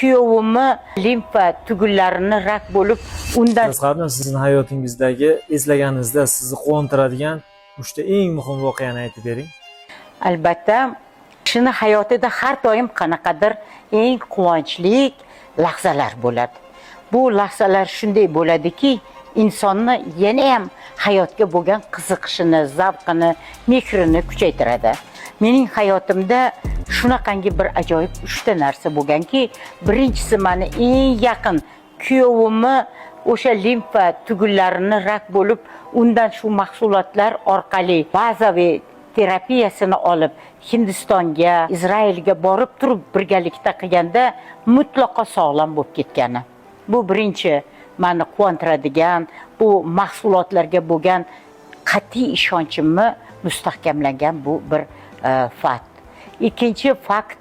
kuyovimni limfa tugullarini rak bo'lib, undan Tashqaridan sizning hayotingizdagi eslaganingizda sizni quvontiradigan uchta eng muhim voqeani aytib bering. albatta kishini hayotida har doim qanaqadir eng quvonchli lahzalar bo'ladi. Bu lahzalar shunday bo'ladiki, insonni yana ham hayotga bo'lgan qiziqishini, zavqini, mehrini kuchaytiradi. Mening hayotimda shunaqangi bir ajoyib 3 ta narsa bo'lganki, birinchisi meni eng yaqin kuyovimni o'sha limfa tugullarini rak bo'lib, undan shu mahsulotlar orqali bazaviy terapiyasini olib Hindistonga, Izraelga borib turib birgalikda qilganda mutlaqo sog'lom bo'lib ketgani. Bu birinchi meni quvontiradigan, bu mahsulotlarga bo'lgan qat'iy ishonchimni mustahkamlangan bu bir fakt. Ikkinchi fakt,